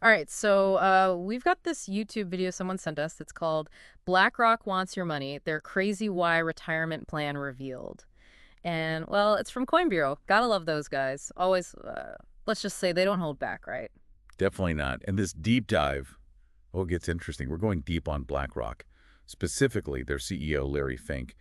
All right, so we've got this YouTube video someone sent us. It's called BlackRock Wants Your Money, Their Crazy Why Retirement Plan Revealed. And, well, it's from Coin Bureau. Gotta love those guys. Always, let's just say they don't hold back, right? Definitely not. And this deep dive, oh, it gets interesting. We're going deep on BlackRock, specifically their CEO, Larry Fink,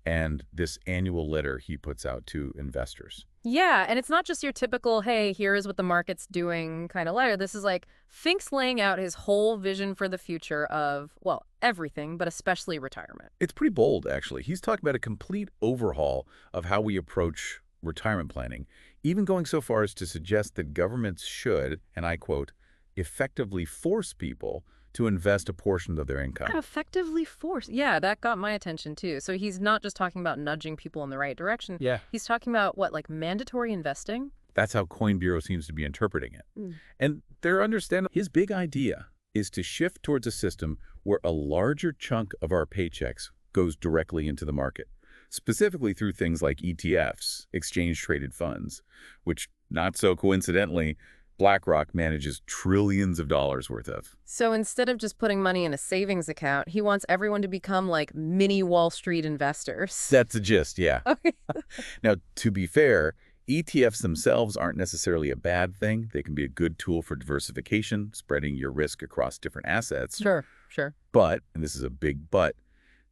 and this annual letter he puts out to investors. Yeah, and it's not just your typical, hey, here is what the market's doing kind of letter. This is like Fink's laying out his whole vision for the future of, well, everything, but especially retirement. It's pretty bold, actually. He's talking about a complete overhaul of how we approach retirement planning, even going so far as to suggest that governments should, and I quote, effectively force people to invest a portion of their income. Effectively force. Yeah, that got my attention too. So he's not just talking about nudging people in the right direction. Yeah. He's talking about what, like mandatory investing? That's how Coin Bureau seems to be interpreting it. Mm. And they're understanding his big idea is to shift towards a system where a larger chunk of our paychecks goes directly into the market, specifically through things like ETFs, exchange-traded funds, which, not so coincidentally, BlackRock manages trillions of dollars worth of. So instead of just putting money in a savings account, he wants everyone to become like mini Wall Street investors. That's the gist, yeah. Okay. Now, to be fair, ETFs themselves aren't necessarily a bad thing. They can be a good tool for diversification, spreading your risk across different assets. Sure, sure. But, and this is a big but,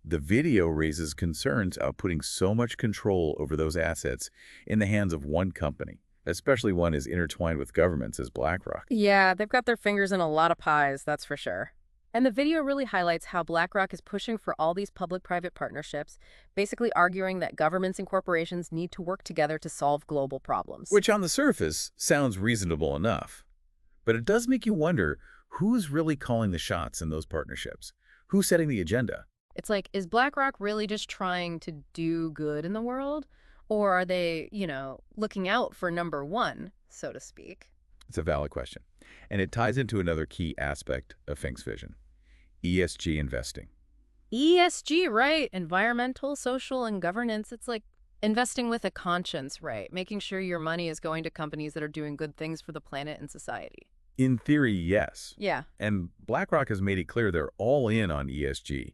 the video raises concerns about putting so much control over those assets in the hands of one company, especially one as intertwined with governments as BlackRock. Yeah, they've got their fingers in a lot of pies, that's for sure. And the video really highlights how BlackRock is pushing for all these public-private partnerships, basically arguing that governments and corporations need to work together to solve global problems. Which on the surface sounds reasonable enough. But it does make you wonder, who's really calling the shots in those partnerships? Who's setting the agenda? It's like, is BlackRock really just trying to do good in the world? Or are they, looking out for number one, so to speak? It's a valid question. And it ties into another key aspect of Fink's vision: ESG investing. ESG, right? Environmental, social, and governance. It's like investing with a conscience, right? Making sure your money is going to companies that are doing good things for the planet and society. In theory, yes. Yeah. And BlackRock has made it clear they're all in on ESG.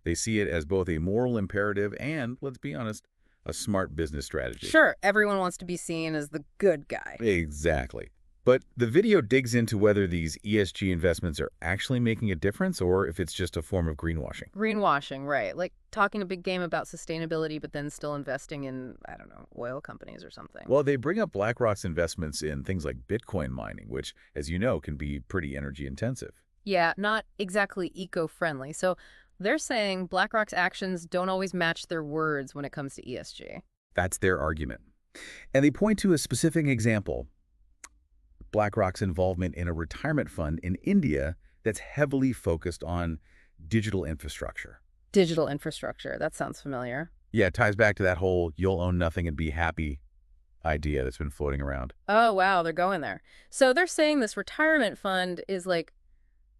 They see it as both a moral imperative and, let's be honest, a smart business strategy. Sure, everyone wants to be seen as the good guy. Exactly. But the video digs into whether these ESG investments are actually making a difference or if it's just a form of greenwashing. Greenwashing, right. Like talking a big game about sustainability, but then still investing in, I don't know, oil companies or something. Well, they bring up BlackRock's investments in things like Bitcoin mining, which, as you know, can be pretty energy intensive. Yeah, not exactly eco-friendly. So they're saying BlackRock's actions don't always match their words when it comes to ESG. That's their argument. And they point to a specific example: BlackRock's involvement in a retirement fund in India that's heavily focused on digital infrastructure. Digital infrastructure, that sounds familiar. Yeah, it ties back to that whole you'll own nothing and be happy idea that's been floating around. Oh, wow, they're going there. So they're saying this retirement fund is like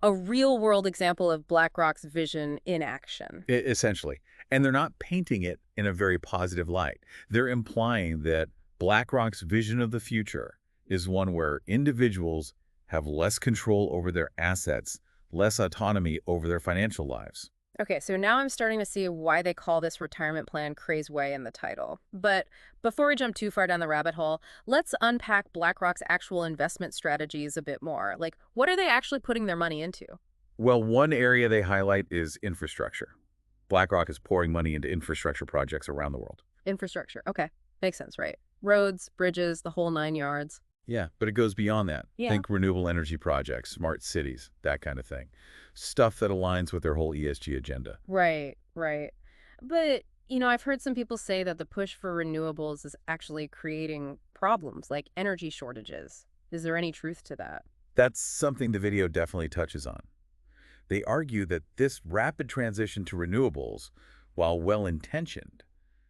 a real-world example of BlackRock's vision in action. Essentially. And they're not painting it in a very positive light. They're implying that BlackRock's vision of the future is one where individuals have less control over their assets, less autonomy over their financial lives. Okay, so now I'm starting to see why they call this retirement plan Crazy Way in the title. But before we jump too far down the rabbit hole, let's unpack BlackRock's actual investment strategies a bit more. Like, what are they actually putting their money into? Well, one area they highlight is infrastructure. BlackRock is pouring money into infrastructure projects around the world. Infrastructure. Okay, makes sense, right? Roads, bridges, the whole 9 yards. Yeah, but it goes beyond that. Yeah. Think renewable energy projects, smart cities, that kind of thing. Stuff that aligns with their whole ESG agenda. Right, right. But, I've heard some people say that the push for renewables is actually creating problems like energy shortages. Is there any truth to that? That's something the video definitely touches on. They argue that this rapid transition to renewables, while well-intentioned,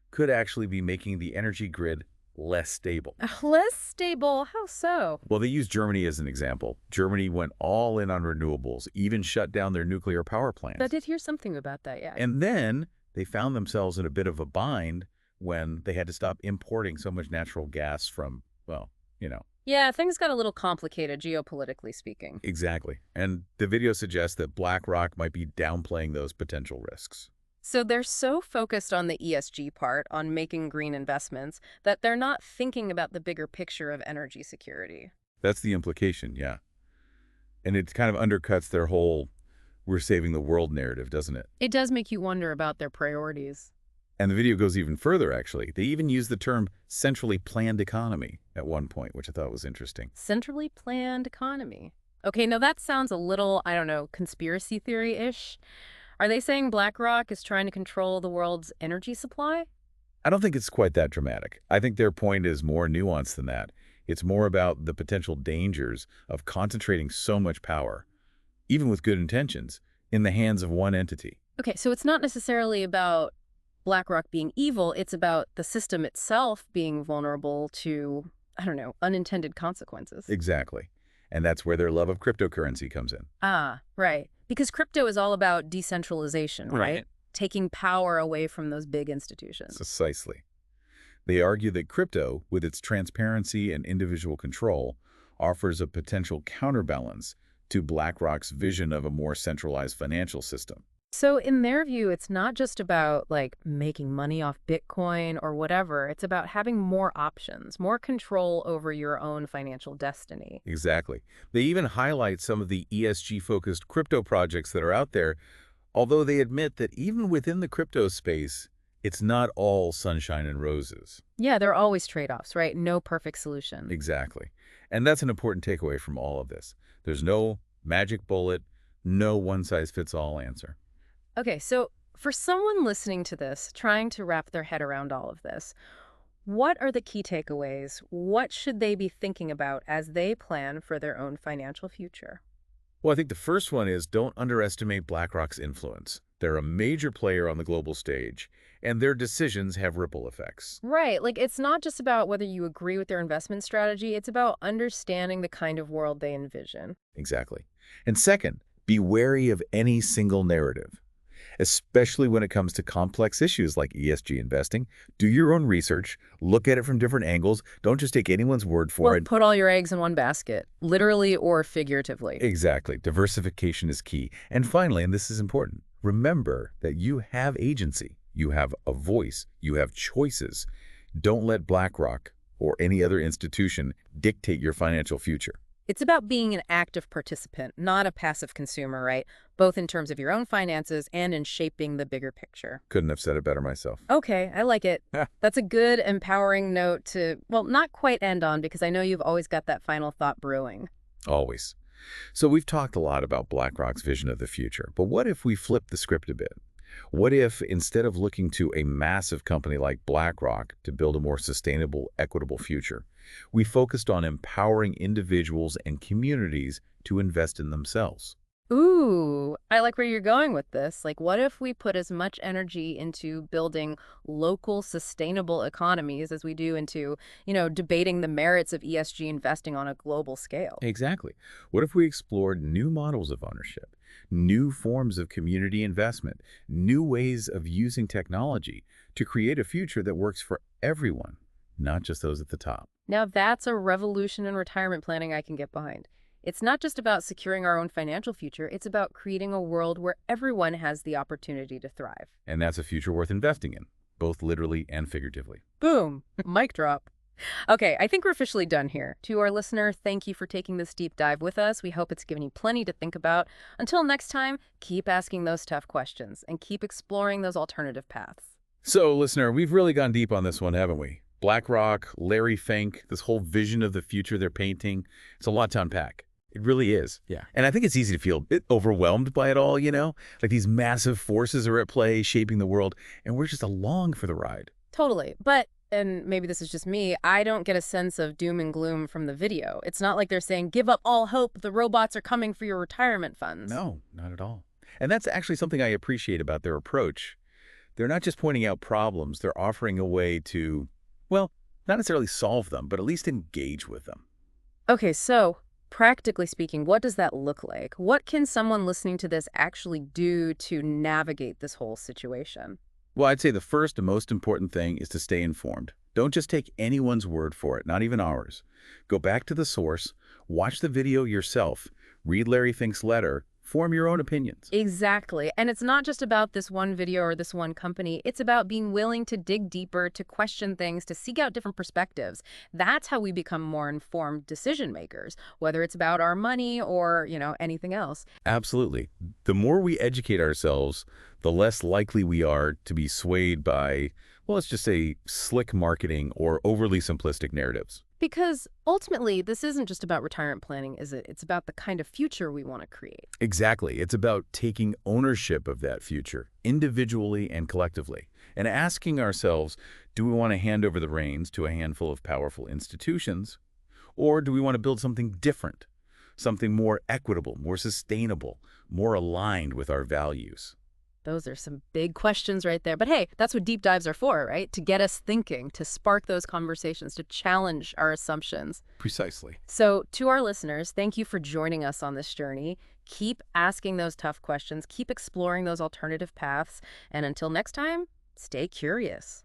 could actually be making the energy grid less stable. Less stable? How so? Well, they use Germany as an example. Germany went all in on renewables, even shut down their nuclear power plants. I did hear something about that, yeah. And then they found themselves in a bit of a bind when they had to stop importing so much natural gas from, well, Yeah, things got a little complicated geopolitically speaking. Exactly. And the video suggests that BlackRock might be downplaying those potential risks. So they're so focused on the ESG part, on making green investments, that they're not thinking about the bigger picture of energy security. That's the implication, yeah. And it kind of undercuts their whole "we're saving the world" narrative, doesn't it? It does make you wonder about their priorities. And the video goes even further, actually. They even use the term centrally planned economy at one point, which I thought was interesting. Centrally planned economy. Okay, now that sounds a little, I don't know, conspiracy theory-ish. Are they saying BlackRock is trying to control the world's energy supply? I don't think it's quite that dramatic. I think their point is more nuanced than that. It's more about the potential dangers of concentrating so much power, even with good intentions, in the hands of one entity. Okay, so it's not necessarily about BlackRock being evil, it's about the system itself being vulnerable to, I don't know, unintended consequences. Exactly. And that's where their love of cryptocurrency comes in. Ah, right. Because crypto is all about decentralization, right? Right. Taking power away from those big institutions. Precisely. They argue that crypto, with its transparency and individual control, offers a potential counterbalance to BlackRock's vision of a more centralized financial system. So in their view, it's not just about like making money off Bitcoin or whatever. It's about having more options, more control over your own financial destiny. Exactly. They even highlight some of the ESG-focused crypto projects that are out there, although they admit that even within the crypto space, it's not all sunshine and roses. Yeah, there are always trade-offs, right? No perfect solution. Exactly. And that's an important takeaway from all of this. There's no magic bullet, no one-size-fits-all answer. Okay, so for someone listening to this, trying to wrap their head around all of this, what are the key takeaways? What should they be thinking about as they plan for their own financial future? Well, I think the first one is don't underestimate BlackRock's influence. They're a major player on the global stage, and their decisions have ripple effects. Right, like it's not just about whether you agree with their investment strategy, it's about understanding the kind of world they envision. Exactly. And second, be wary of any single narrative, especially when it comes to complex issues like ESG investing. Do your own research, look at it from different angles. Don't just take anyone's word for Well, it. put all your eggs in one basket, literally or figuratively. Exactly. Diversification is key. And finally, and this is important, remember that you have agency. You have a voice. You have choices. Don't let BlackRock or any other institution dictate your financial future. It's about being an active participant, not a passive consumer, right? Both in terms of your own finances and in shaping the bigger picture. Couldn't have said it better myself. Okay, I like it. Yeah. That's a good, empowering note to, well, not quite end on because I know you've always got that final thought brewing. Always. So we've talked a lot about BlackRock's vision of the future, but what if we flip the script a bit? What if, instead of looking to a massive company like BlackRock to build a more sustainable, equitable future, we focused on empowering individuals and communities to invest in themselves? Ooh, I like where you're going with this. Like, what if we put as much energy into building local sustainable economies as we do into, debating the merits of ESG investing on a global scale? Exactly. What if we explored new models of ownership, new forms of community investment, new ways of using technology to create a future that works for everyone, not just those at the top? Now, that's a revolution in retirement planning I can get behind. It's not just about securing our own financial future, it's about creating a world where everyone has the opportunity to thrive. And that's a future worth investing in, both literally and figuratively. Boom, mic drop. Okay, I think we're officially done here. To our listener, thank you for taking this deep dive with us. We hope it's given you plenty to think about. Until next time, keep asking those tough questions and keep exploring those alternative paths. So, listener, we've really gone deep on this one, haven't we? BlackRock, Larry Fink, this whole vision of the future they're painting, it's a lot to unpack. It really is. Yeah. And I think it's easy to feel a bit overwhelmed by it all, Like these massive forces are at play shaping the world, and we're just along for the ride. Totally. But, and maybe this is just me, I don't get a sense of doom and gloom from the video. It's not like they're saying, give up all hope, the robots are coming for your retirement funds. No, not at all. And that's actually something I appreciate about their approach. They're not just pointing out problems, they're offering a way to, well, not necessarily solve them, but at least engage with them. Okay, so practically speaking, what does that look like? What can someone listening to this actually do to navigate this whole situation? Well, I'd say the first and most important thing is to stay informed. Don't just take anyone's word for it, not even ours. Go back to the source, watch the video yourself, read Larry Fink's letter, form your own opinions. Exactly. And it's not just about this one video or this one company. It's about being willing to dig deeper, to question things, to seek out different perspectives. That's how we become more informed decision makers, whether it's about our money or, anything else. Absolutely. The more we educate ourselves, the less likely we are to be swayed by, well, let's just say, slick marketing or overly simplistic narratives. Because ultimately, this isn't just about retirement planning, is it? It's about the kind of future we want to create. Exactly. It's about taking ownership of that future, individually and collectively, and asking ourselves, do we want to hand over the reins to a handful of powerful institutions, or do we want to build something different, something more equitable, more sustainable, more aligned with our values? Those are some big questions right there. But hey, that's what deep dives are for, right? To get us thinking, to spark those conversations, to challenge our assumptions. Precisely. So, to our listeners, thank you for joining us on this journey. Keep asking those tough questions, keep exploring those alternative paths, and until next time, stay curious.